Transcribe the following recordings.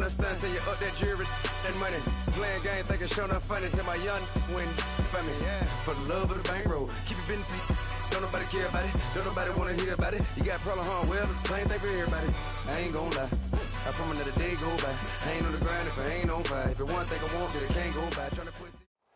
understand till you up that jury and money. Playing game, thinking show enough funny till my young win for me. Yeah. For the love of the bankroll, keep it busy. Don't nobody care about it. Don't nobody wanna hear about it. You got problem, huh? Well, it's the same thing for everybody. I ain't gon' lie. I promise that a day go by. I ain't on the grind if I ain't on fire. If it one thing I want, then it can't go by. Trying to push.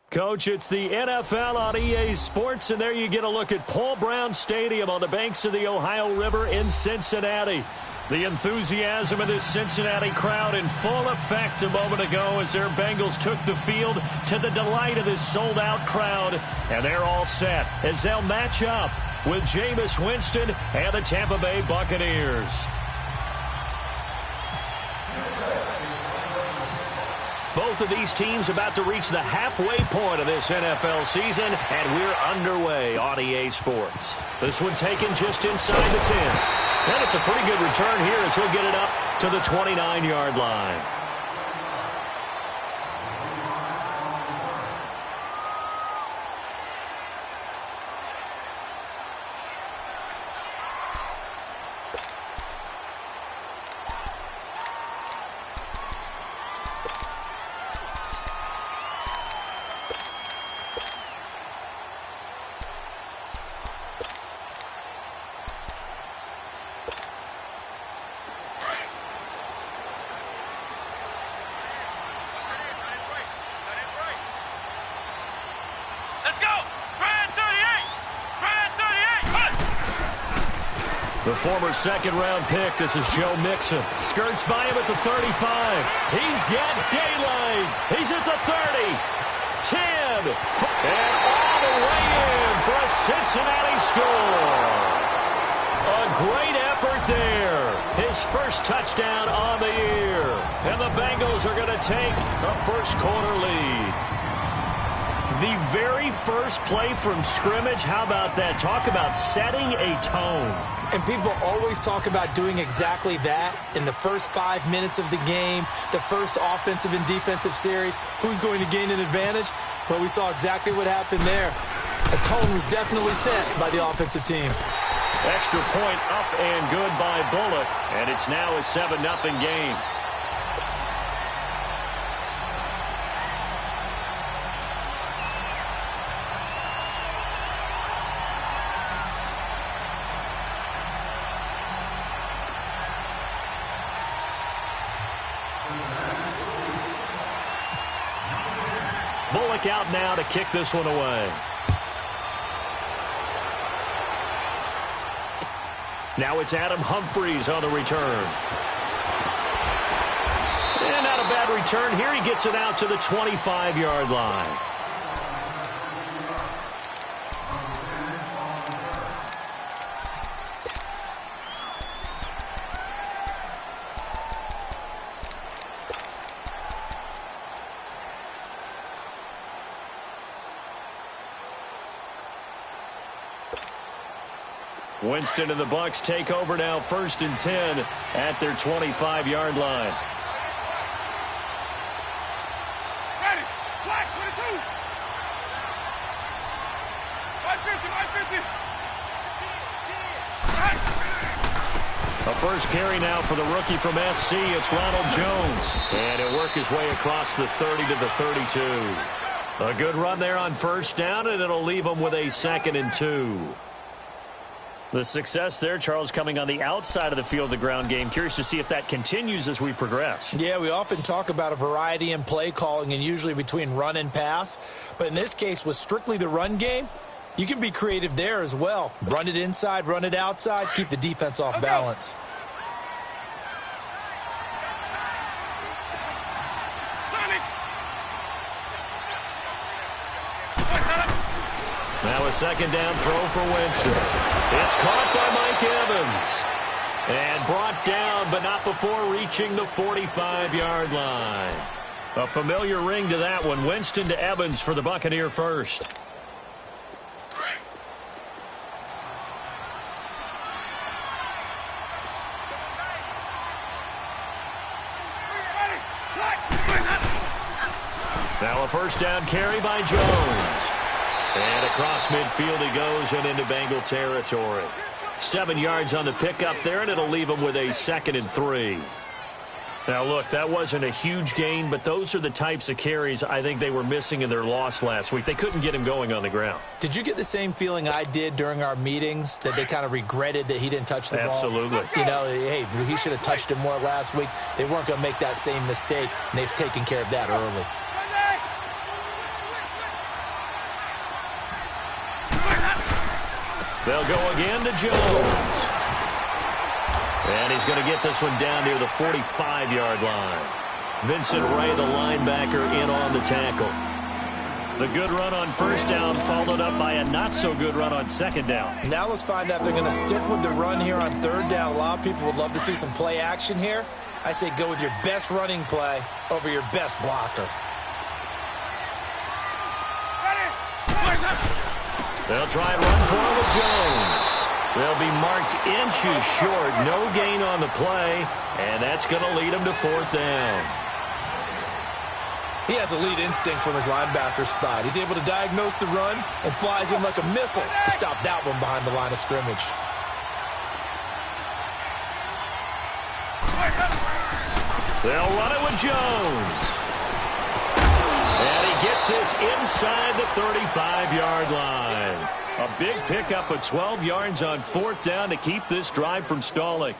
Coach, it's the NFL on EA Sports, and there you get a look at Paul Brown Stadium on the banks of the Ohio River in Cincinnati. The enthusiasm of this Cincinnati crowd in full effect a moment ago as their Bengals took the field to the delight of this sold-out crowd. And they're all set as they'll match up with Jameis Winston and the Tampa Bay Buccaneers. Both of these teams about to reach the halfway point of this NFL season, and we're underway on EA Sports. This one taken just inside the 10. And it's a pretty good return here as he'll get it up to the 29-yard line. The former second-round pick, this is Joe Mixon. Skirts by him at the 35. He's got daylight. He's at the 30. 10. And all the way in for a Cincinnati score. A great effort there. His first touchdown on the year. And the Bengals are going to take a first-quarter lead. The very first play from scrimmage, how about that? Talk about setting a tone. And people always talk about doing exactly that in the first 5 minutes of the game, the first offensive and defensive series. Who's going to gain an advantage? Well, we saw exactly what happened there. The tone was definitely set by the offensive team. Extra point up and good by Bullock, and it's now a 7-0 game. Bullock out now to kick this one away. Now it's Adam Humphries on the return. And not a bad return here. He gets it out to the 25-yard line. Winston and the Bucs take over now, 1st and 10 at their 25-yard line. Ready. Black 22. 550. A first carry now for the rookie from SC. It's Ronald Jones. And he'll work his way across the 30 to the 32. A good run there on first down, and it'll leave him with a 2nd and 2. The success there, Charles, coming on the outside of the field, the ground game. Curious to see if that continues as we progress. Yeah, we often talk about a variety in play calling and usually between run and pass. But in this case, with strictly the run game, you can be creative there as well. Run it inside, run it outside, keep the defense off balance. Now a 2nd down throw for Winston. It's caught by Mike Evans. And brought down, but not before reaching the 45-yard line. A familiar ring to that one. Winston to Evans for the Buccaneer first. Now a first down carry by Jones. And across midfield he goes and into Bengal territory. 7 yards on the pickup there, and it'll leave him with a 2nd and 3. Now, look, that wasn't a huge gain, but those are the types of carries I think they were missing in their loss last week. They couldn't get him going on the ground. Did you get the same feeling I did during our meetings, that they kind of regretted that he didn't touch the ball? Absolutely. You know, hey, he should have touched it more last week. They weren't going to make that same mistake, and they've taken care of that early. They'll go again to Jones. And he's going to get this one down near the 45-yard line. Vincent Ray, the linebacker, in on the tackle. The good run on first down followed up by a not-so-good run on second down. Now let's find out if they're going to stick with the run here on third down. A lot of people would love to see some play action here. I say go with your best running play over your best blocker. They'll try and run for it with Jones. They'll be marked inches short. No gain on the play, and that's going to lead them to fourth down. He has elite instincts from his linebacker spot. He's able to diagnose the run and flies in like a missile to stop that one behind the line of scrimmage. They'll run it with Jones. And he gets this inside the 35-yard line. A big pickup of 12 yards on fourth down to keep this drive from stalling.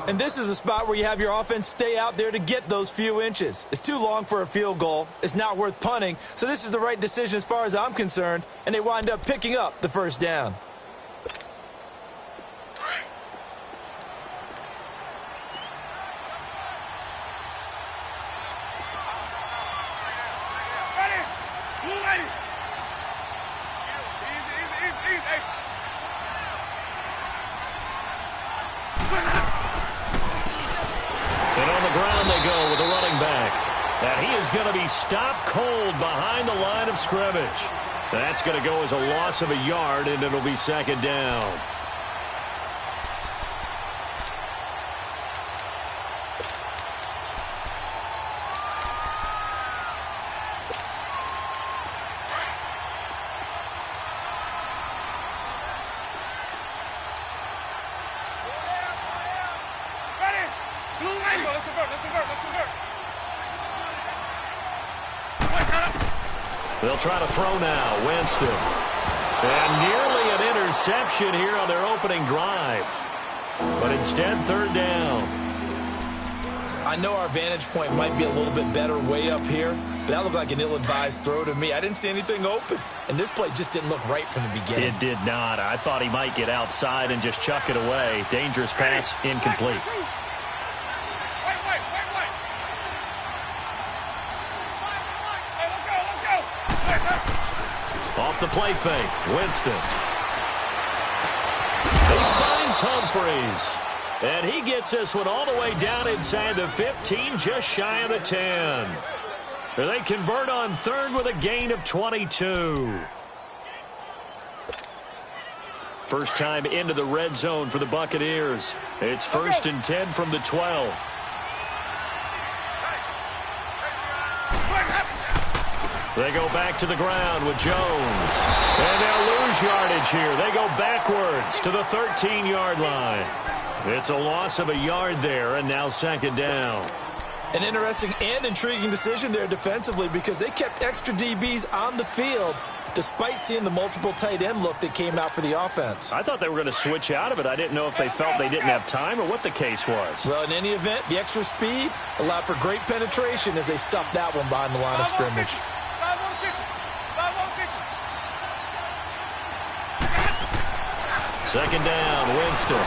And this is a spot where you have your offense stay out there to get those few inches. It's too long for a field goal. It's not worth punting. So this is the right decision as far as I'm concerned. And they wind up picking up the first down. And on the ground they go with the running back. And he is going to be stopped cold behind the line of scrimmage. That's going to go as a loss of a yard, and it'll be second down. They'll try to throw now. Winston. And nearly an interception here on their opening drive. But instead, third down. I know our vantage point might be a little bit better way up here, but that looked like an ill-advised throw to me. I didn't see anything open, and this play just didn't look right from the beginning. It did not. I thought he might get outside and just chuck it away. Dangerous pass, incomplete. Off the play fake, Winston. He finds Humphreys. And he gets this one all the way down inside the 15, just shy of the 10. They convert on third with a gain of 22. First time into the red zone for the Buccaneers. It's 1st and 10 from the 12. They go back to the ground with Jones. And they'll lose yardage here. They go backwards to the 13-yard line. It's a loss of a yard there, and now second down. An interesting and intriguing decision there defensively, because they kept extra DBs on the field despite seeing the multiple tight end look that came out for the offense. I thought they were going to switch out of it. I didn't know if they felt they didn't have time or what the case was. Well, in any event, the extra speed allowed for great penetration as they stuffed that one behind the line of scrimmage. Second down, Winston.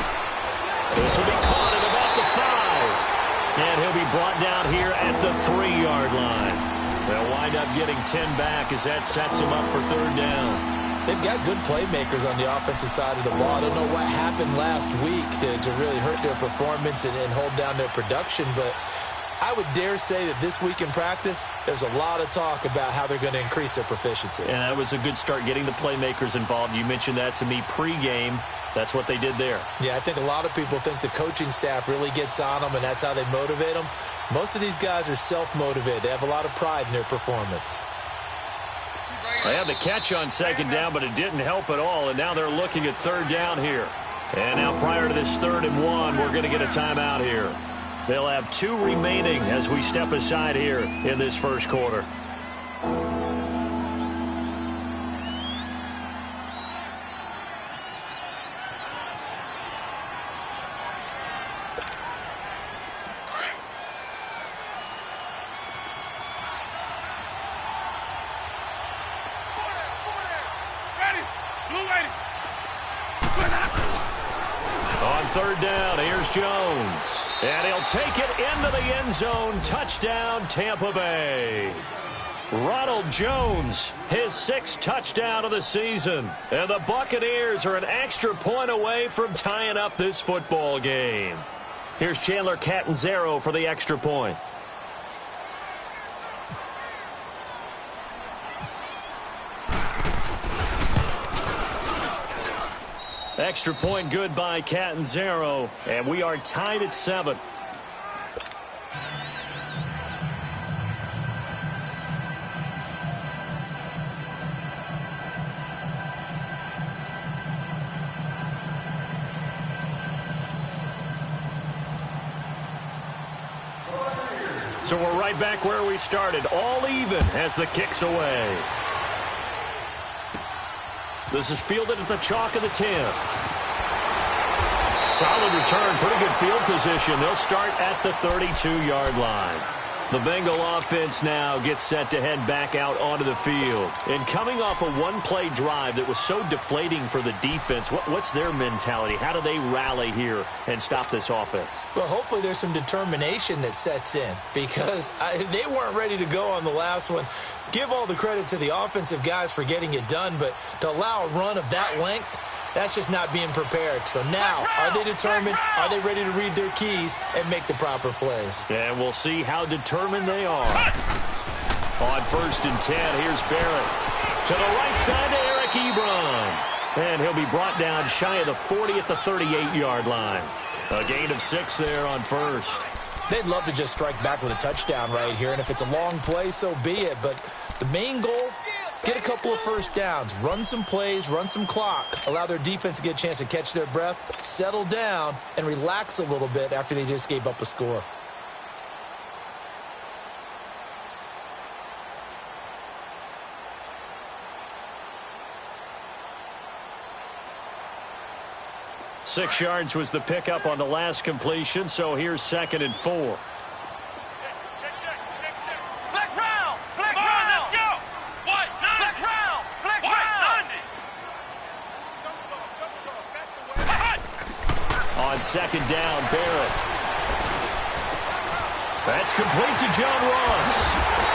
This will be caught at about the 5. And he'll be brought down here at the 3-yard line. They'll wind up getting 10 back as that sets them up for third down. They've got good playmakers on the offensive side of the ball. I don't know what happened last week to really hurt their performance and hold down their production, but I would dare say that this week in practice, there's a lot of talk about how they're going to increase their proficiency. And that was a good start, getting the playmakers involved. You mentioned that to me pregame. That's what they did there. Yeah, I think a lot of people think the coaching staff really gets on them, and that's how they motivate them. Most of these guys are self-motivated. They have a lot of pride in their performance. They had the catch on second down, but it didn't help at all, and now they're looking at third down here. And now prior to this 3rd and 1, we're going to get a timeout here. They'll have 2 remaining as we step aside here in this first quarter. On third down, here's Jones. And he'll take it into the end zone. Touchdown, Tampa Bay. Ronald Jones, his 6th touchdown of the season. And the Buccaneers are an extra point away from tying up this football game. Here's Chandler Catanzaro for the extra point. Extra point good by Catanzaro, and we are tied at 7. So we're right back where we started, all even as the kick's away. This is fielded at the chalk of the 10. Solid return, pretty good field position. They'll start at the 32-yard line. The Bengal offense now gets set to head back out onto the field. And coming off a one-play drive that was so deflating for the defense, what's their mentality? How do they rally here and stop this offense? Well, hopefully there's some determination that sets in because they weren't ready to go on the last one. Give all the credit to the offensive guys for getting it done, but to allow a run of that length, that's just not being prepared. So now, are they determined? Are they ready to read their keys and make the proper plays? And we'll see how determined they are. On 1st and 10, here's Barrett. To the right side to Eric Ebron. And he'll be brought down shy of the 40 at the 38-yard line. A gain of 6 there on 1st. They'd love to just strike back with a touchdown right here, and if it's a long play, so be it. But the main goal, get a couple of first downs, run some plays, run some clock, allow their defense to get a chance to catch their breath, settle down, and relax a little bit after they just gave up a score. Six yards was the pickup on the last completion, so here's 2nd and 4. On 2nd down, Barrett. That's complete to John Ross.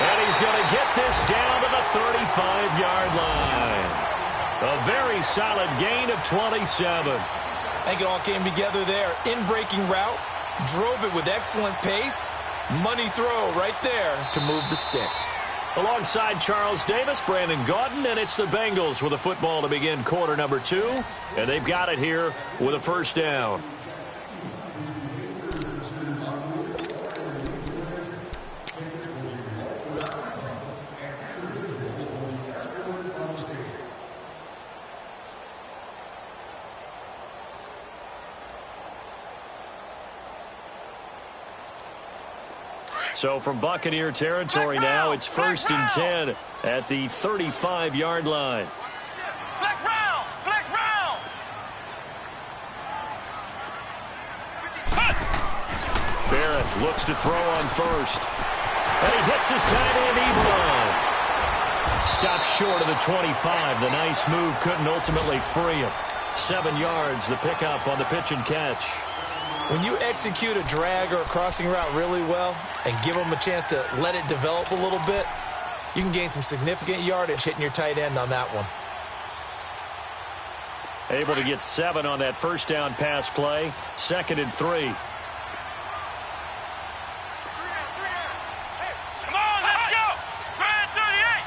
And he's going to get this down to the 35-yard line. A very solid gain of 27. I think it all came together there. In-breaking route, drove it with excellent pace. Money throw right there to move the sticks. Alongside Charles Davis, Brandon Gaudin, and it's the Bengals with a football to begin quarter number 2. And they've got it here with a 1st down. So from Buccaneer territory now, it's 1st and 10 at the 35-yard line. Flex round! Flex round! Barrett looks to throw on 1st. And he hits his tight end, Ebron. Stops short of the 25. The nice move couldn't ultimately free him. 7 yards, the pickup on the pitch and catch. When you execute a drag or a crossing route really well and give them a chance to let it develop a little bit, you can gain some significant yardage hitting your tight end on that one. Able to get 7 on that 1st down pass play. 2nd and 3. Come on, let's go! Grand 38!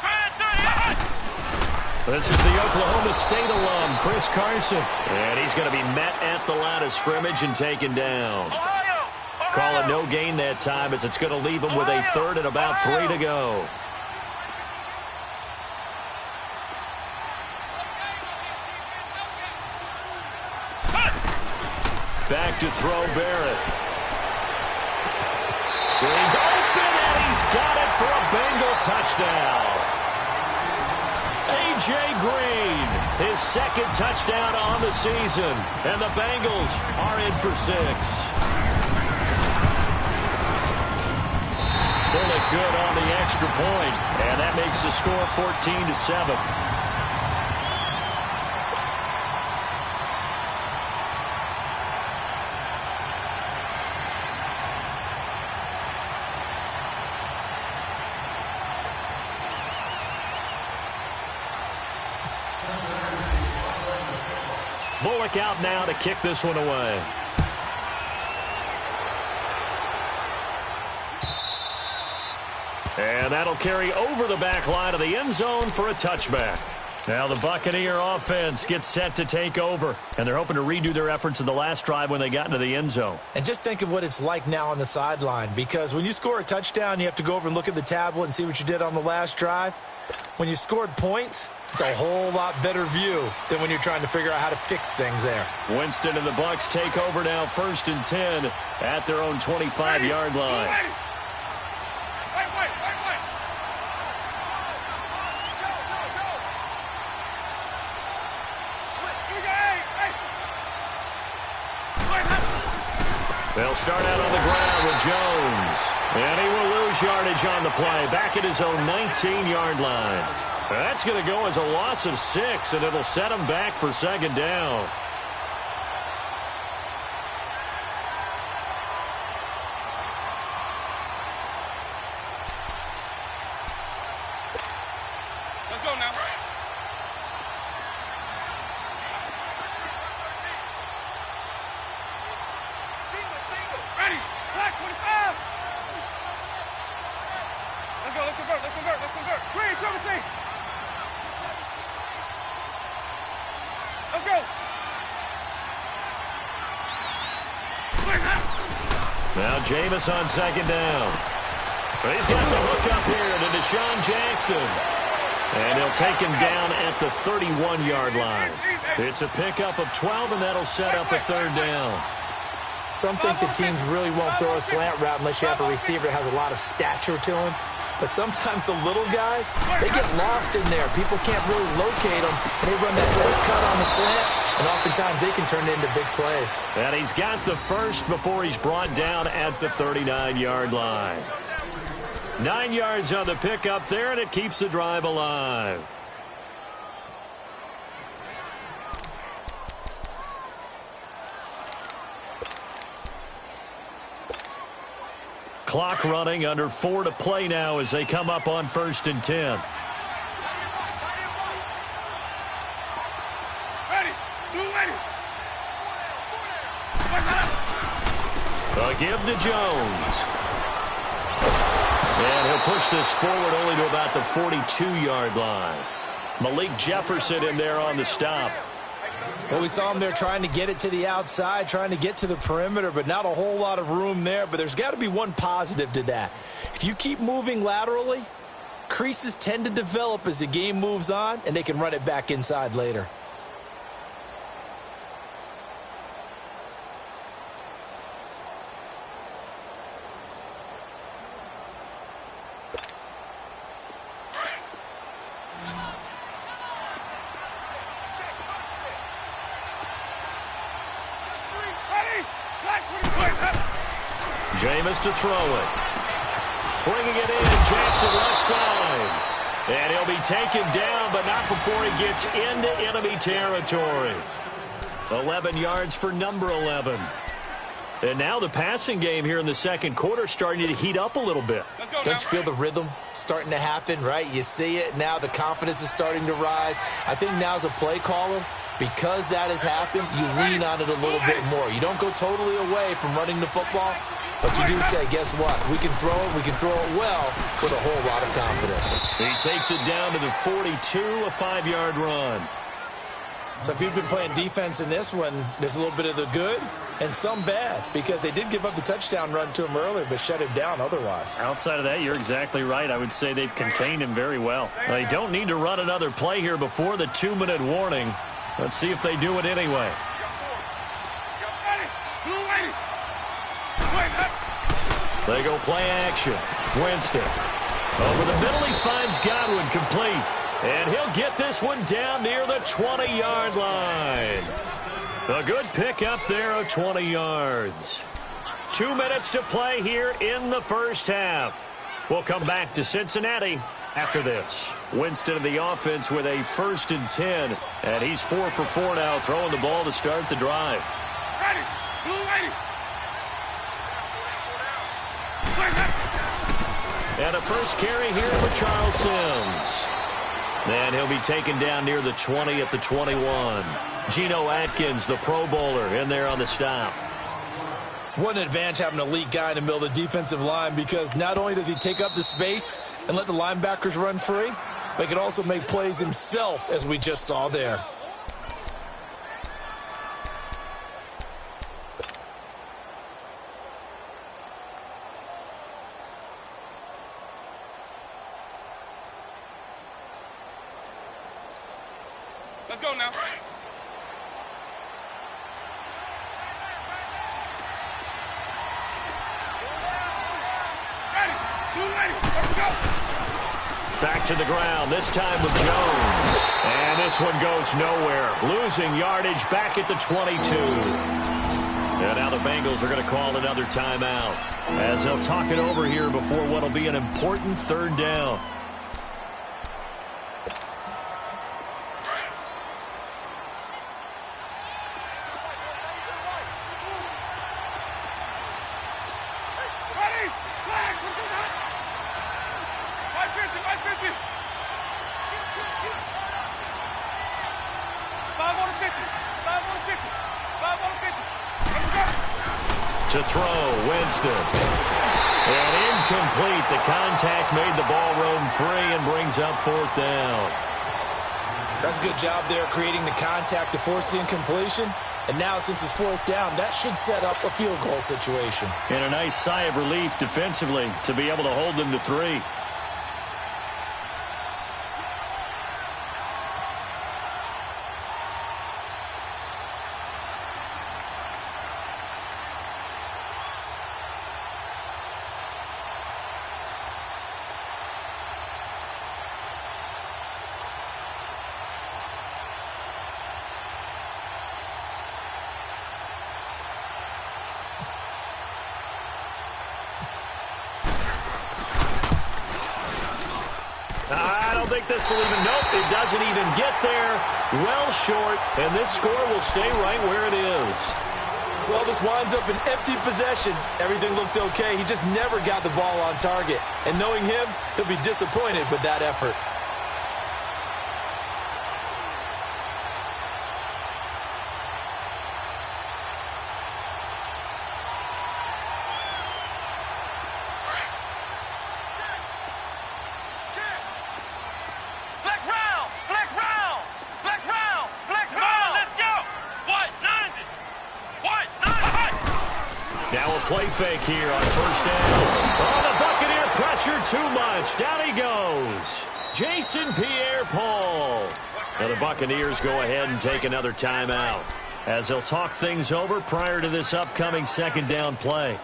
Grand 38! This is the Oklahoma State alum, Chris Carson. And he's going to be met at the line of scrimmage and taken down. Ohio! Call it no gain that time as it's going to leave him with a 3rd and about 3 to go. Back to throw Barrett. Green's open, and he's got it for a Bengal touchdown. A.J. Green, his second touchdown on the season, and the Bengals are in for 6. Bullock good on the extra point, and that makes the score 14-7. Bullock out now to kick this one away. And that'll carry over the back line of the end zone for a touchback. Now the Buccaneer offense gets set to take over, and they're hoping to redo their efforts in the last drive when they got into the end zone. And just think of what it's like now on the sideline, because when you score a touchdown, you have to go over and look at the tablet and see what you did on the last drive. When you scored points, it's a whole lot better view than when you're trying to figure out how to fix things there. Winston and the Bucs take over now, 1st and 10 at their own 25-yard line. Wait. They'll start out on the ground with Jones. And he will lose yardage on the play, back at his own 19-yard line. That's going to go as a loss of 6, and it'll set him back for 2nd down. Let's go now. Ready. Black 25. Let's convert. Green, triple T. Let's go. Now Jameis on 2nd down. But he's got the hook up here to Deshaun Jackson. And he'll take him down at the 31-yard line. It's a pickup of 12, and that'll set up a 3rd down. Some think the teams really won't throw a slant route unless you have a receiver that has a lot of stature to him. But sometimes the little guys, they get lost in there. People can't really locate them, and they run that quick cut on the slant, and oftentimes they can turn it into big plays. And he's got the first before he's brought down at the 39-yard line. 9 yards on the pickup there, and it keeps the drive alive. Clock running, under 4 to play now as they come up on 1st and 10. A give to Jones. And he'll push this forward only to about the 42-yard line. Malik Jefferson in there on the stop. Well, we saw him there trying to get it to the outside, trying to get to the perimeter, but not a whole lot of room there. But there's got to be one positive to that. If you keep moving laterally, creases tend to develop as the game moves on, and they can run it back inside later. Jameis to throw it. Bringing it in, Jackson left side. And he'll be taken down, but not before he gets into enemy territory. 11 yards for number 11. And now the passing game here in the second quarter starting to heat up a little bit. Don't you feel the rhythm starting to happen, right? You see it now. The confidence is starting to rise. I think now as a play caller, because that has happened, you lean on it a little bit more. You don't go totally away from running the football, but you do say, guess what? We can throw it well with a whole lot of confidence. He takes it down to the 42, a 5-yard run. So if you've been playing defense in this one, there's a little bit of the good and some bad, because they did give up the touchdown run to him earlier, but shut him down otherwise. Outside of that, you're exactly right. I would say they've contained him very well. They don't need to run another play here before the 2-minute warning. Let's see if they do it anyway. They go play action. Winston. Over the middle, he finds Godwin complete. And he'll get this one down near the 20-yard line. A good pick up there of 20 yards. 2 minutes to play here in the first half. We'll come back to Cincinnati after this. Winston of the offense with a 1st and 10. And he's 4 for 4 now, throwing the ball to start the drive. Ready. Blue ready. And a first carry here for Charles Sims. And he'll be taken down near the 20 at the 21. Geno Atkins, the Pro Bowler, in there on the stop. What an advantage having an elite guy in the middle of the defensive line, because not only does he take up the space and let the linebackers run free, but he can also make plays himself, as we just saw there. Let's go now. Ready. Blue ready. Let's go. Back to the ground, this time with Jones. And this one goes nowhere. Losing yardage back at the 22. And now the Bengals are going to call another timeout, as they'll talk it over here before what will be an important 3rd down. To throw, Winston. And incomplete. The contact made the ball roam free and brings up 4th down. That's a good job there, creating the contact to force the incompletion. And now, since it's 4th down, that should set up a field goal situation. And a nice sigh of relief defensively to be able to hold them to 3. I don't think this will even, nope, it doesn't even get there. Well short, and this score will stay right where it is. Well, this winds up an empty possession. Everything looked okay. He just never got the ball on target. And knowing him, he'll be disappointed with that effort. Play fake here on 1st down. Oh, the Buccaneer pressure too much. Down he goes. Jason Pierre-Paul. Now the Buccaneers go ahead and take another timeout, as they'll talk things over prior to this upcoming 2nd down play.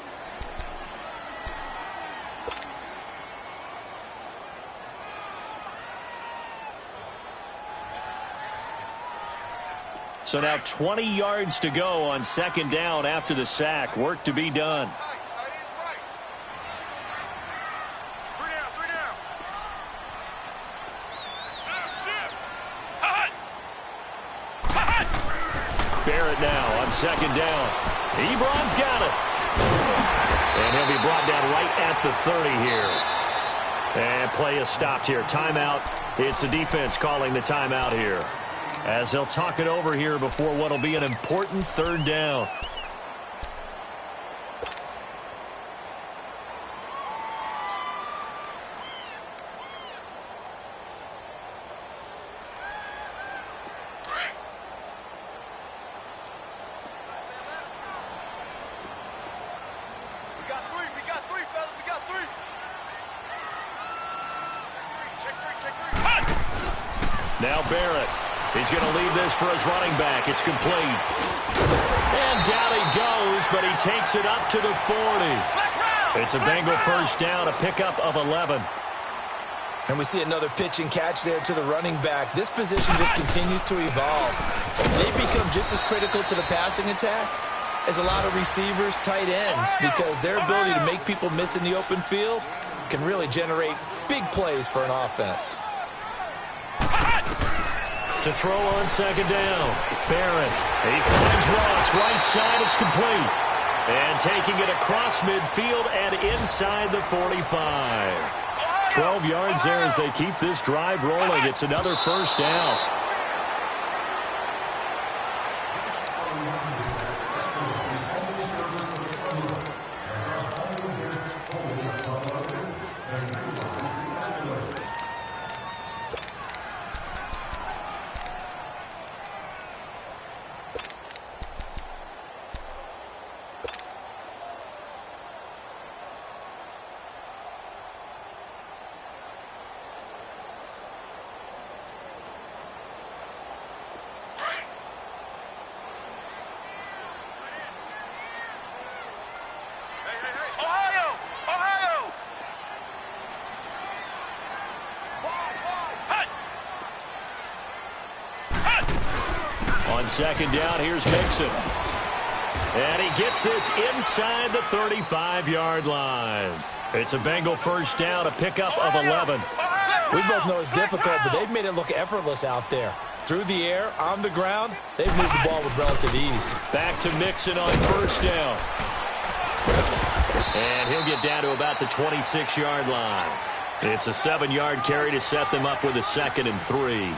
So now 20 yards to go on 2nd down after the sack. Work to be done. Barrett now on 2nd down. Ebron's got it. And he'll be brought down right at the 30 here. And play is stopped here. Timeout. It's the defense calling the timeout here, as they'll talk it over here before what will be an important 3rd down. We got three, fellas. We got three. Check three. Now Barrett. He's going to leave this for his running back. It's complete. And down he goes, but he takes it up to the 40. It's a Bengal first down, a pickup of 11. And we see another pitch and catch there to the running back. This position just continues to evolve. They become just as critical to the passing attack as a lot of receivers, tight ends, because their ability to make people miss in the open field can really generate big plays for an offense. To throw on second down, Barrett. He finds Ross, right side, it's complete. And taking it across midfield and inside the 45. 12 yards there as they keep this drive rolling. It's another first down. Second down, here's Mixon. And he gets this inside the 35-yard line. It's a Bengal first down, a pickup of 11. We both know it's difficult, but they've made it look effortless out there. Through the air, on the ground, they've moved the ball with relative ease. Back to Mixon on first down. And he'll get down to about the 26-yard line. It's a 7-yard carry to set them up with a 2nd and 3.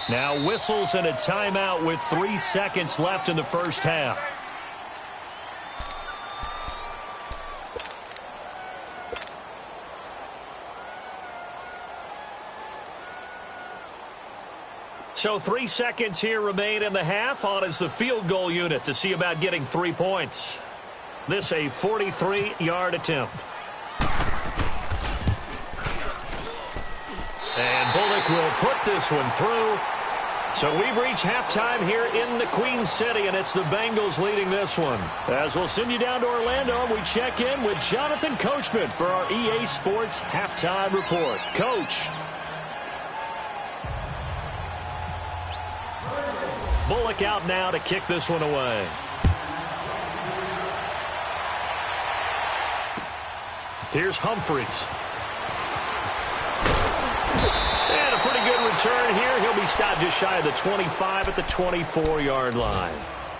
Now whistles and a timeout with 3 seconds left in the first half. So 3 seconds here remain in the half. On is the field goal unit to see about getting 3 points. This a 43-yard attempt. And Bullock will put this one through. So we've reached halftime here in the Queen City, and it's the Bengals leading this one. As we'll send you down to Orlando, we check in with Jonathan Coachman for our EA Sports Halftime Report. Coach. Bullock out now to kick this one away. Here's Humphries. And a pretty good return here. He'll be stopped just shy of the 25 at the 24-yard line.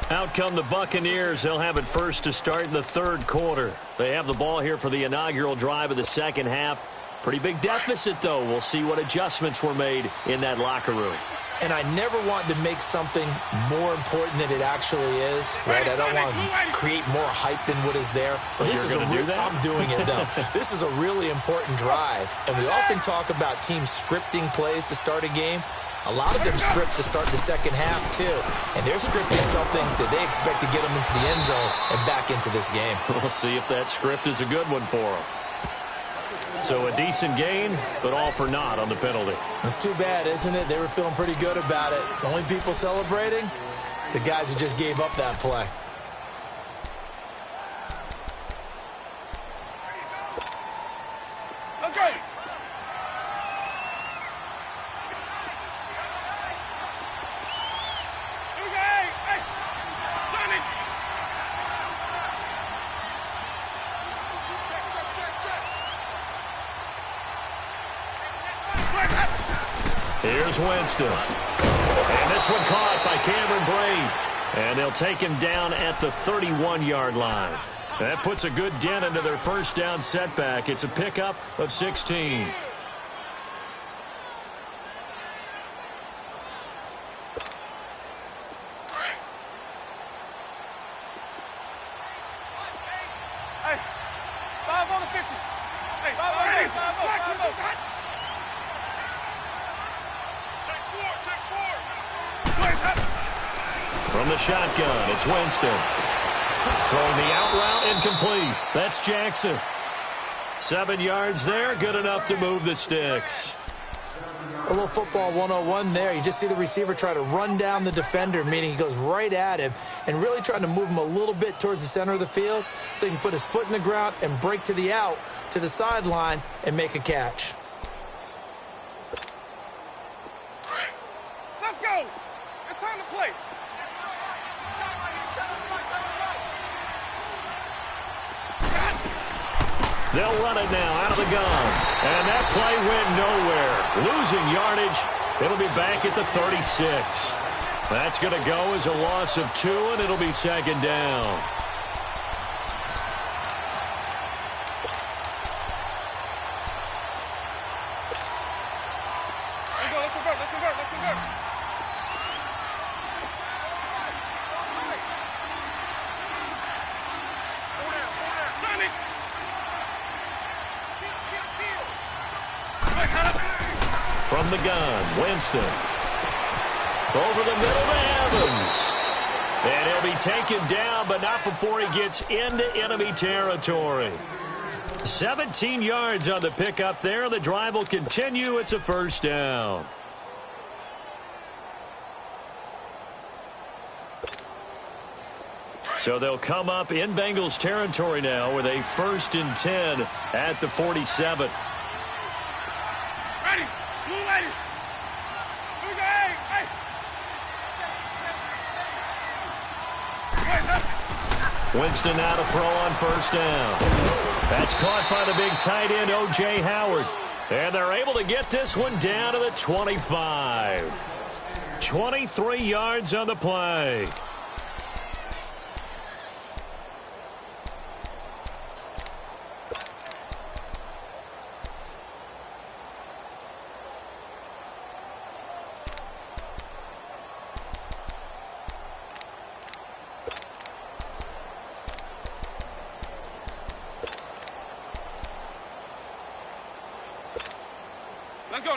Out come the Buccaneers. They'll have it first to start in the third quarter. They have the ball here for the inaugural drive of the second half. Pretty big deficit, though. We'll see what adjustments were made in that locker room. And I never want to make something more important than it actually is, right? I don't want to create more hype than what is there. But this is I'm doing it, though. This is a really important drive. And we often talk about teams scripting plays to start a game. A lot of them script to start the second half, too. And they're scripting something that they expect to get them into the end zone and back into this game. We'll see if that script is a good one for them. So a decent gain, but all for naught on the penalty. It's too bad, isn't it? They were feeling pretty good about it. The only people celebrating, the guys who just gave up that play. Okay. Here's Winston. And this one caught by Cameron Brate. And they'll take him down at the 31-yard line. That puts a good dent into their first down setback. It's a pickup of 16. Hey, 5 on the 50. Hey, 5 on the 50. 5 on. From the shotgun, it's Winston. Throwing the out route, incomplete. That's Jackson. 7 yards there, good enough to move the sticks. A little football 101 there. You just see the receiver try to run down the defender, meaning he goes right at him and really trying to move him a little bit towards the center of the field so he can put his foot in the ground and break to the out, to the sideline, and make a catch. Let's go. It's time to play. They'll run it now out of the gun. And that play went nowhere. Losing yardage. It'll be back at the 36. That's going to go as a loss of 2, and it'll be second down. Let's convert. From the gun, Winston. Over the middle to Evans. And he'll be taken down, but not before he gets into enemy territory. 17 yards on the pickup there. The drive will continue. It's a first down. So they'll come up in Bengals territory now with a 1st and 10 at the 47. Ready. Move ready. Winston now to throw on first down. That's caught by the big tight end, O.J. Howard. And they're able to get this one down to the 25. 23 yards on the play.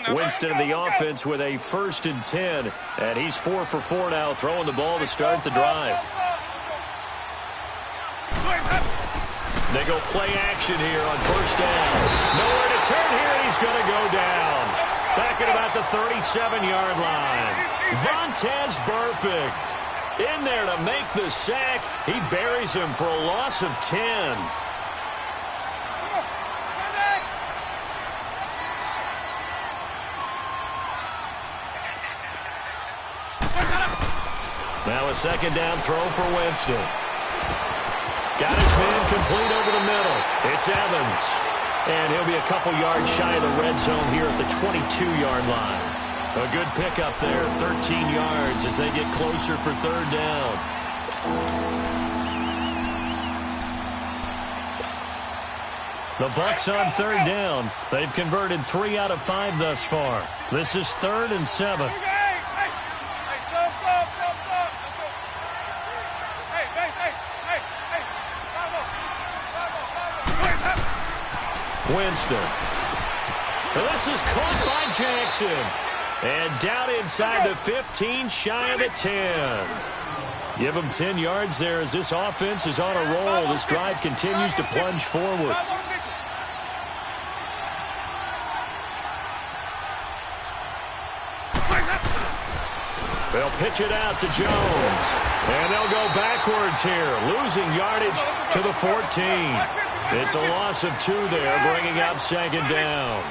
Winston in the offense with a 1st and 10, and he's 4 for 4 now, throwing the ball to start the drive. They go play action here on first down. Nowhere to turn here. He's going to go down. Back at about the 37-yard line. Vontaze Burfict in there to make the sack. He buries him for a loss of 10. Now a second down throw for Winston. Got his man complete over the middle. It's Evans. And he'll be a couple yards shy of the red zone here at the 22-yard line. A good pickup there, 13 yards as they get closer for third down. The Bucs on third down. They've converted 3 out of 5 thus far. This is 3rd and 7. Winston. This is caught by Jackson. And down inside the 15, shy of the 10. Give him 10 yards there as this offense is on a roll. This drive continues to plunge forward. They'll pitch it out to Jones. And they'll go backwards here, losing yardage to the 14. It's a loss of 2 there, bringing up second down.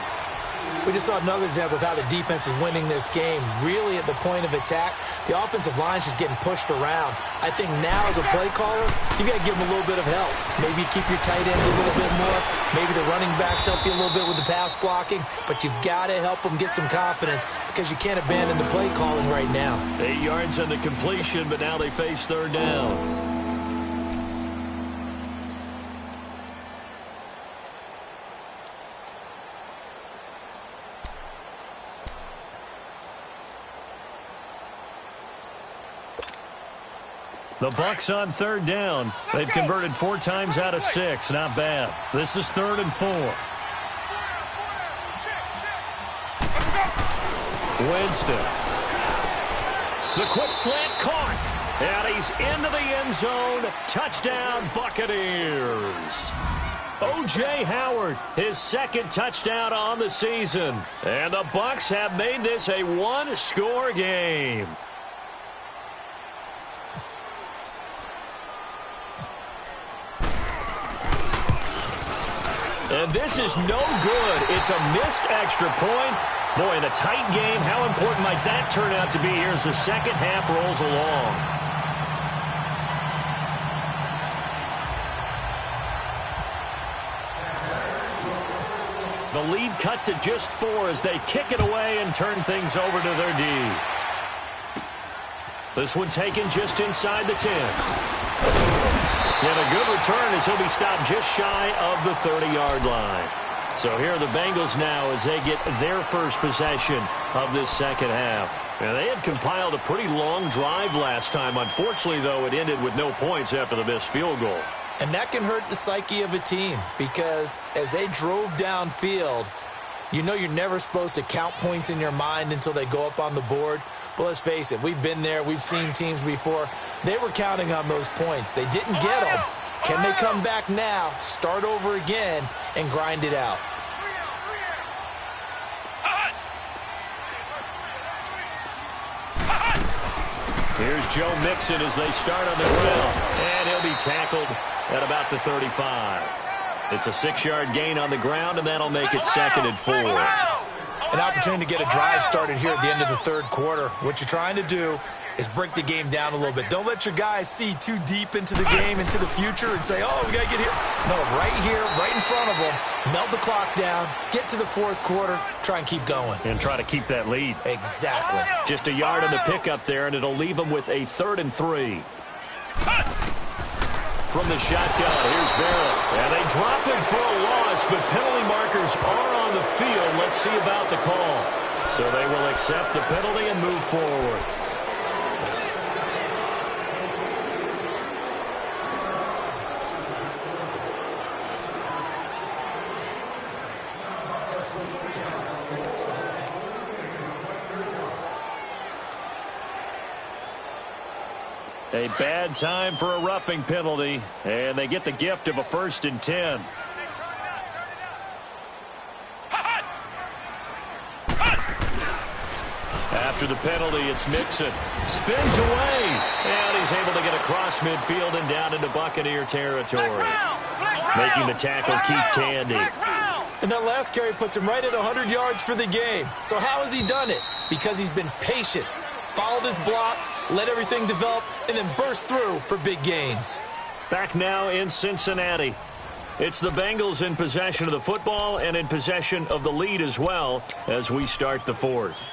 We just saw another example of how the defense is winning this game. Really at the point of attack, the offensive line is just getting pushed around. I think now as a play caller, you got to give them a little bit of help. Maybe keep your tight ends a little bit more. Maybe the running backs help you a little bit with the pass blocking. But you've got to help them get some confidence because you can't abandon the play calling right now. 8 yards on the completion, but now they face third down. The Bucs on third down. They've converted 4 times out of 6. Not bad. This is 3rd and 4. Winston. The quick slant caught. And he's into the end zone. Touchdown, Buccaneers. O.J. Howard, his second touchdown on the season. And the Bucs have made this a one-score game. And this is no good. It's a missed extra point. Boy, in a tight game, how important might that turn out to be here as the second half rolls along? The lead cut to just 4 as they kick it away and turn things over to their D. This one taken just inside the 10. And a good return as he'll be stopped just shy of the 30-yard line. So here are the Bengals now as they get their first possession of this second half. And they had compiled a pretty long drive last time. Unfortunately, though, it ended with no points after the missed field goal. And that can hurt the psyche of a team because as they drove downfield, you know you're never supposed to count points in your mind until they go up on the board. But let's face it, we've been there. We've seen teams before. They were counting on those points. They didn't get them. Can they come back now, start over again, and grind it out? Here's Joe Mixon as they start on the ground. And he'll be tackled at about the 35. It's a 6-yard gain on the ground, and that'll make it 2nd and 4. An opportunity to get a drive started here at the end of the third quarter. What you're trying to do is break the game down a little bit. Don't let your guys see too deep into the game, into the future, and say, oh, we got to get here. No, right here, right in front of them, melt the clock down, get to the fourth quarter, try and keep going. And try to keep that lead. Exactly. Just a yard on the pickup there, and it'll leave them with a 3rd and 3. From the shotgun, here's Barrett. And they drop him for a loss, but penalty markers are on the field. Let's see about the call. So they will accept the penalty and move forward. A bad time for a roughing penalty, and they get the gift of a 1st and 10. After the penalty, it's Mixon. Spins away, and he's able to get across midfield and down into Buccaneer territory. Making the tackle, Keith Tandy. And that last carry puts him right at 100 yards for the game. So how has he done it? Because he's been patient. Followed his blocks, let everything develop, and then burst through for big gains. Back now in Cincinnati. It's the Bengals in possession of the football and in possession of the lead as well as we start the fourth.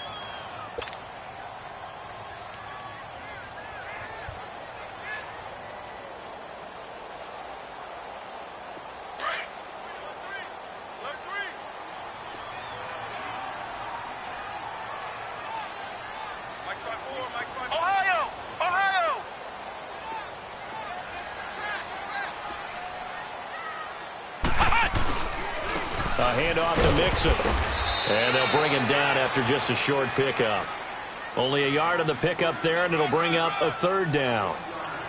A handoff to Mixon. And they'll bring him down after just a short pickup. Only a yard on the pickup there, and it'll bring up a 3rd down.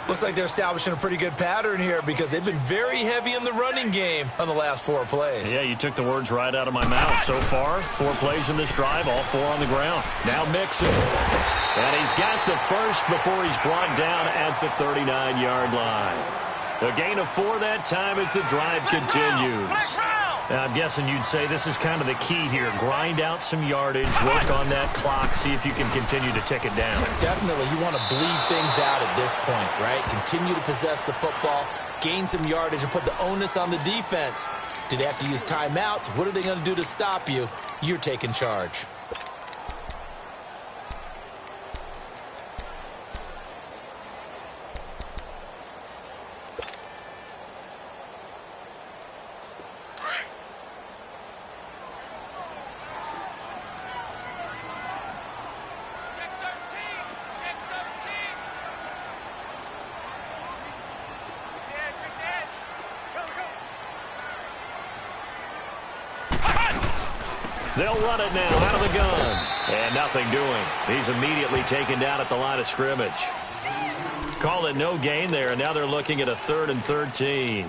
Looks like they're establishing a pretty good pattern here because they've been very heavy in the running game on the last 4 plays. Yeah, you took the words right out of my mouth. So far, 4 plays in this drive, all 4 on the ground. Now Mixon. And he's got the first before he's brought down at the 39-yard line. A gain of 4 that time as the drive continues. I'm guessing you'd say this is kind of the key here. Grind out some yardage, work on that clock, see if you can continue to tick it down. Definitely. You want to bleed things out at this point, right? Continue to possess the football, gain some yardage, and put the onus on the defense. Do they have to use timeouts? What are they going to do to stop you? You're taking charge. They'll run it now out of the gun. And nothing doing. He's immediately taken down at the line of scrimmage. Call it no gain there, and now they're looking at a 3rd and 13.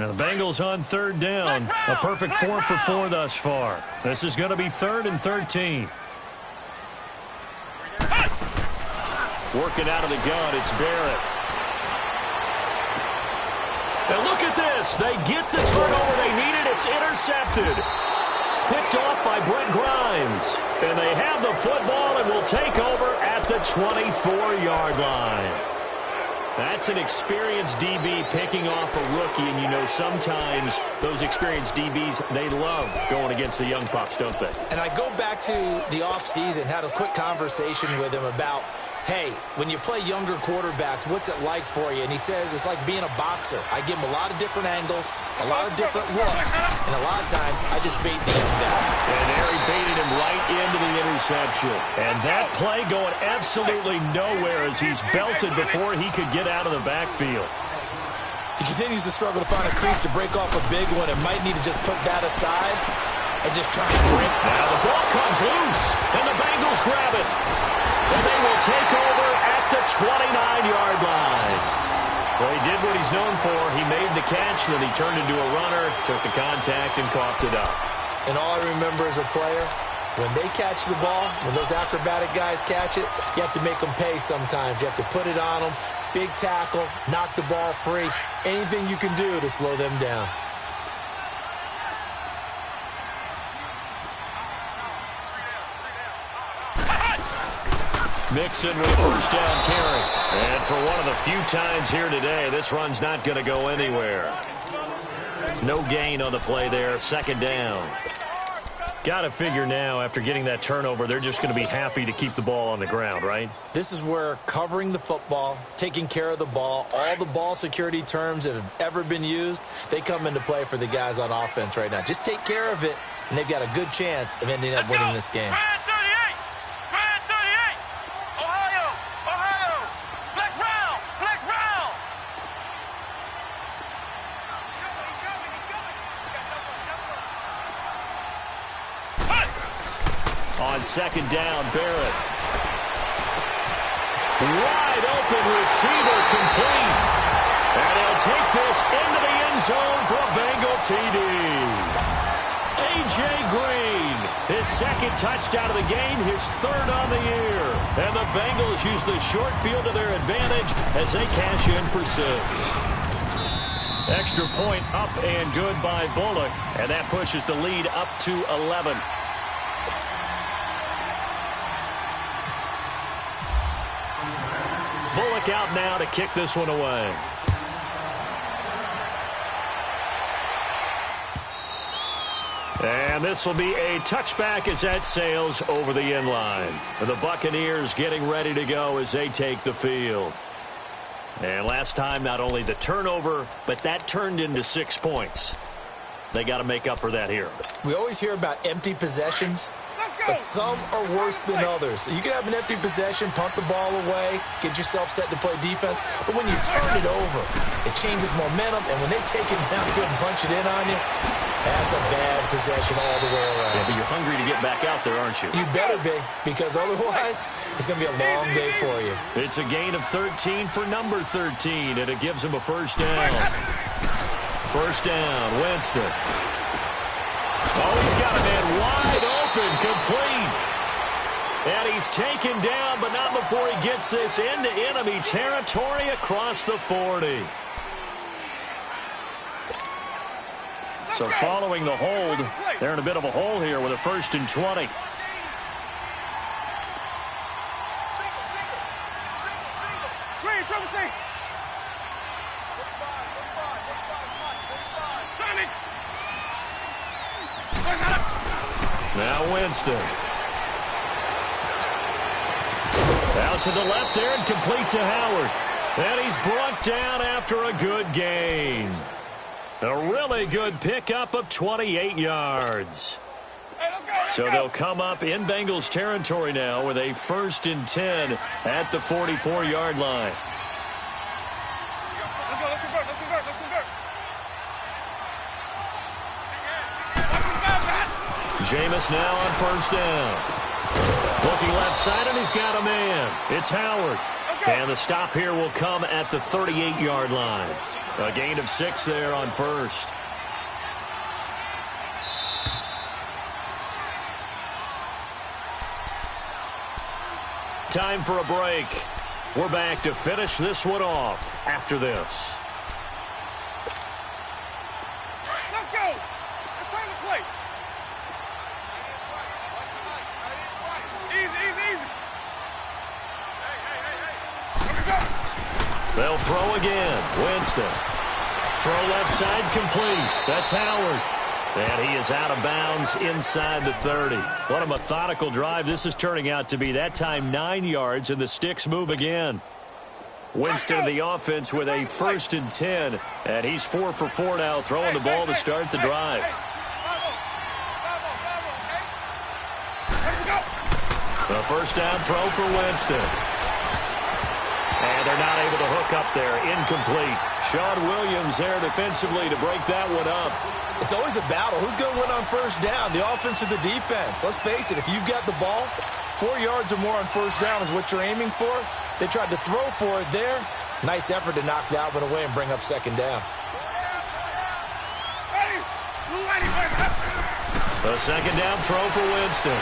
And the Bengals on third down. A perfect 4 for 4 thus far. This is going to be 3rd and 13. Working out of the gun, it's Barrett. And look at this. They get the turnover they needed. It's intercepted. Picked off by Brent Grimes. And they have the football and will take over at the 24-yard line. That's an experienced DB picking off a rookie, and you know sometimes those experienced DBs, they love going against the young pups, don't they? And I go back to the offseason, had a quick conversation with him about, hey, when you play younger quarterbacks, what's it like for you? And he says it's like being a boxer. I give him a lot of different angles, a lot of different looks, and a lot of times I just bait the young guy. And there he baited him right into the interception. And that play going absolutely nowhere as he's belted before he could get out of the backfield. He continues to struggle to find a crease to break off a big one and might need to just put that aside and just try and break. Now the ball comes loose, and the Bengals grab it. And they will take over at the 29-yard line. Well, he did what he's known for. He made the catch, then he turned into a runner, took the contact, and coughed it up. And all I remember as a player, when they catch the ball, when those acrobatic guys catch it, you have to make them pay sometimes. You have to put it on them, big tackle, knock the ball free, anything you can do to slow them down. Mixon with a first down carry. And for one of the few times here today, this run's not going to go anywhere. No gain on the play there, 2nd down. Got to figure now, after getting that turnover, they're just going to be happy to keep the ball on the ground, right? This is where covering the football, taking care of the ball, all the ball security terms that have ever been used, they come into play for the guys on offense right now. Just take care of it, and they've got a good chance of ending up winning this game. On 2nd down, Barrett. Wide open receiver complete. And he'll take this into the end zone for a Bengal TD. A.J. Green, his 2nd touchdown of the game, his 3rd on the year. And the Bengals use the short field to their advantage as they cash in for 6. Extra point up and good by Bullock. And that pushes the lead up to 11. Bullock out now to kick this one away. And this will be a touchback as that sails over the end line. The Buccaneers getting ready to go as they take the field. And last time, not only the turnover, but that turned into 6 points. They got to make up for that here. We always hear about empty possessions, but some are worse than others. You can have an empty possession, punt the ball away, get yourself set to play defense, but when you turn it over, it changes momentum, and when they take it downfield and punch it in on you, that's a bad possession all the way around. Yeah, but you're hungry to get back out there, aren't you? You better be, because otherwise, it's going to be a long day for you. It's a gain of 13 for number 13, and it gives him a first down. First down, Winston. Oh, he's got a man wide open, complete. And he's taken down, but not before he gets this into enemy territory across the 40. So following the hold, they're in a bit of a hole here with a 1st and 20. Now Winston. Out to the left there and complete to Howard. And he's brought down after a good gain. A really good pickup of 28 yards. So they'll come up in Bengals territory now with a 1st and 10 at the 44-yard line. Let's convert. Jameis now on 1st down. Looking left side, and he's got a man. It's Howard. And the stop here will come at the 38-yard line. A gain of 6 there on first. Time for a break. We're back to finish this one off after this. Let's go. Return the plate. Easy, easy, easy. Hey. They'll throw again. Winston. Throw left side complete. That's Howard. And he is out of bounds inside the 30. What a methodical drive this is turning out to be. That time 9 yards, and the sticks move again. Winston in the offense with a 1st and 10. And he's 4 for 4 now, throwing the ball to start the drive. The first down throw for Winston. And they're not able to hook up there. Incomplete. Sean Williams there defensively to break that one up. It's always a battle. Who's going to win on first down, the offense or the defense? Let's face it, if you've got the ball, 4 yards or more on first down is what you're aiming for. They tried to throw for it there. Nice effort to knock that one away and bring up second down. The second down throw for Winston.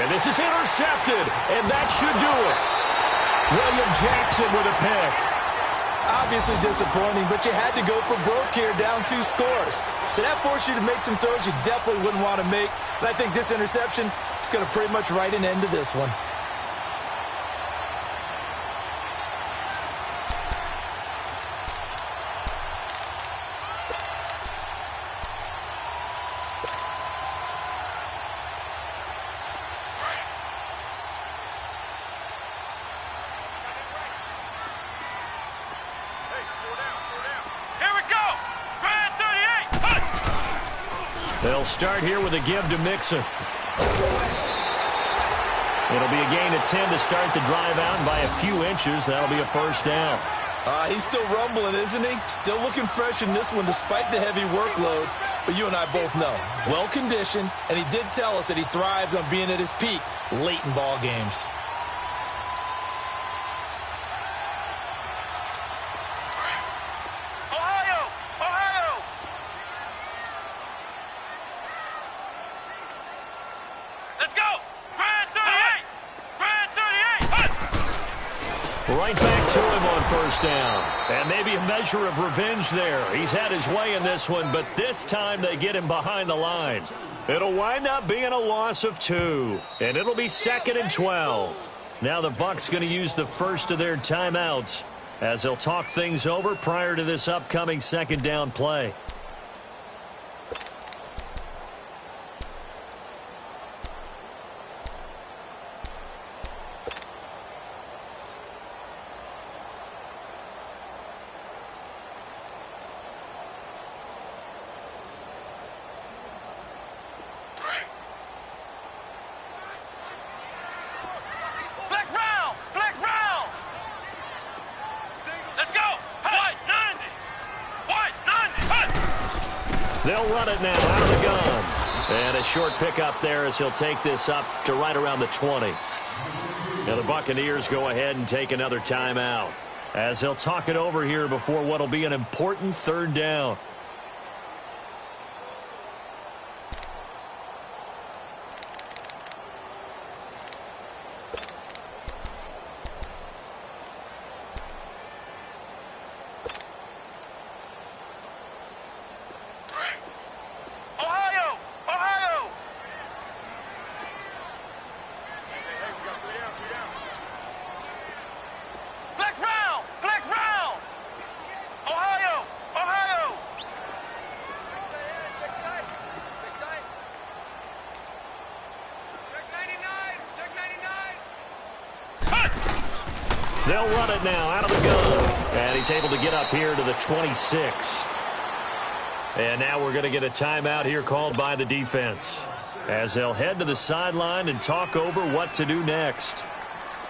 And this is intercepted, and that should do it. William Jackson with a pick. Obviously disappointing, but you had to go for broke here, down 2 scores. So that forced you to make some throws you definitely wouldn't want to make. And I think this interception is going to pretty much write an end to this one. They'll start here with a give to Mixon. It'll be a gain of 10 to start the drive out, and by a few inches, that'll be a first down. He's still rumbling, isn't he? Still looking fresh in this one despite the heavy workload. But you and I both know, well-conditioned, and he did tell us that he thrives on being at his peak late in ball games. Right back to him on first down. And maybe a measure of revenge there. He's had his way in this one, but this time they get him behind the line. It'll wind up being a loss of 2. And it'll be 2nd and 12. Now the Bucs going to use the first of their timeouts as they'll talk things over prior to this upcoming second down play. They'll run it now out of the gun. And a short pickup there as he'll take this up to right around the 20. Now the Buccaneers go ahead and take another timeout as they'll talk it over here before what will be an important third down. They'll run it now out of the gun. And he's able to get up here to the 26. And now we're going to get a timeout here called by the defense as they'll head to the sideline and talk over what to do next.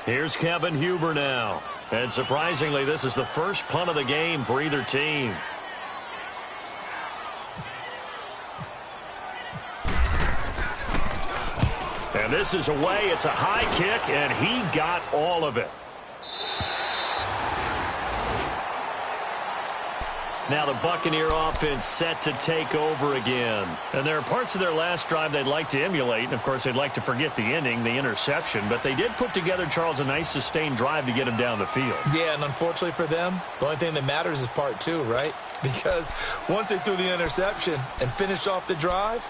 Here's Kevin Huber now. And surprisingly, this is the first punt of the game for either team. And this is away. It's a high kick, and he got all of it. Now the Buccaneer offense set to take over again. And there are parts of their last drive they'd like to emulate. And, of course, they'd like to forget the ending, the interception. But they did put together, Charles, a nice sustained drive to get them down the field. Yeah, and unfortunately for them, the only thing that matters is part two, right? Because once they threw the interception and finished off the drive,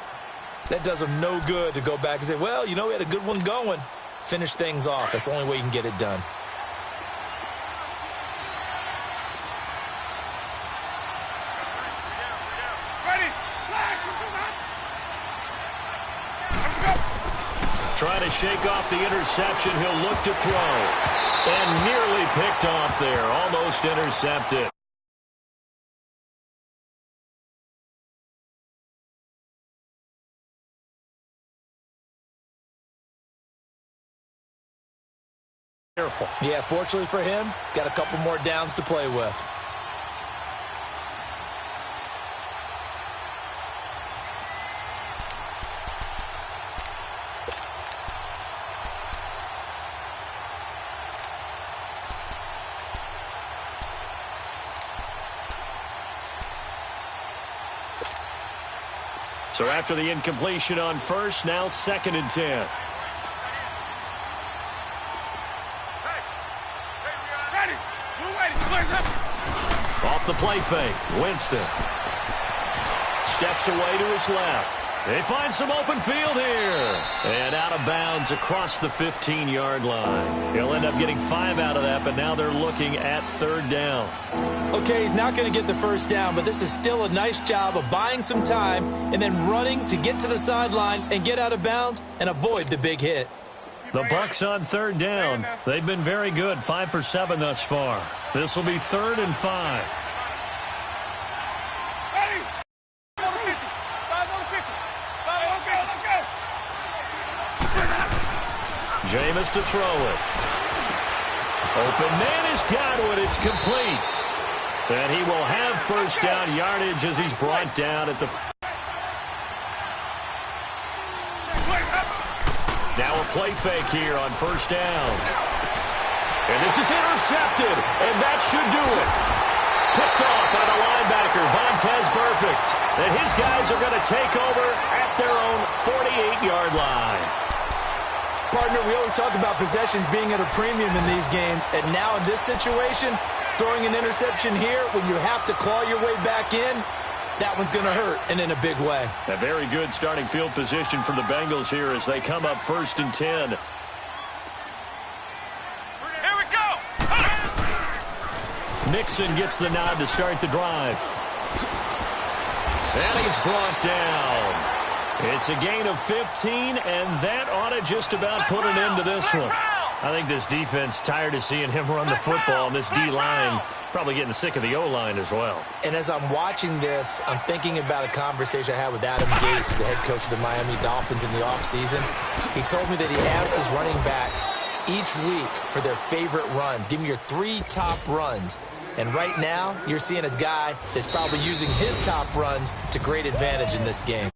that does them no good to go back and say, well, you know, we had a good one going. Finish things off. That's the only way you can get it done. Trying to shake off the interception. He'll look to throw. And nearly picked off there. Almost intercepted. Careful. Yeah, fortunately for him, got a couple more downs to play with. So after the incompletion on first, now 2nd and 10. Off the play fake, Winston. Steps away to his left. They find some open field here. And out of bounds across the 15-yard line. He'll end up getting 5 out of that, but now they're looking at 3rd down. Okay, he's not going to get the first down, but this is still a nice job of buying some time and then running to get to the sideline and get out of bounds and avoid the big hit. The Bucs on 3rd down. They've been very good, 5 for 7 thus far. This will be 3rd and 5. Jameis to throw it. Open man has got it. It's complete. And he will have first down yardage as he's brought down at the... Now a play fake here on first down. And this is intercepted. And that should do it. Picked off by the linebacker, Vontaze Burfict. And his guys are going to take over at their own 48-yard line. Partner, we always talk about possessions being at a premium in these games, and now in this situation, throwing an interception here when you have to claw your way back in, that one's going to hurt, and in a big way. A very good starting field position for the Bengals here as they come up 1st and 10. Here we go! Mixon gets the nod to start the drive. And he's brought down. It's a gain of 15, and that ought to just about put an end to this one. I think this defense tired of seeing him run the football, and this D-line probably getting sick of the O-line as well. And as I'm watching this, I'm thinking about a conversation I had with Adam Gase, the head coach of the Miami Dolphins in the offseason. He told me that he asked his running backs each week for their favorite runs. Give me your 3 top runs. And right now, you're seeing a guy that's probably using his top runs to great advantage in this game.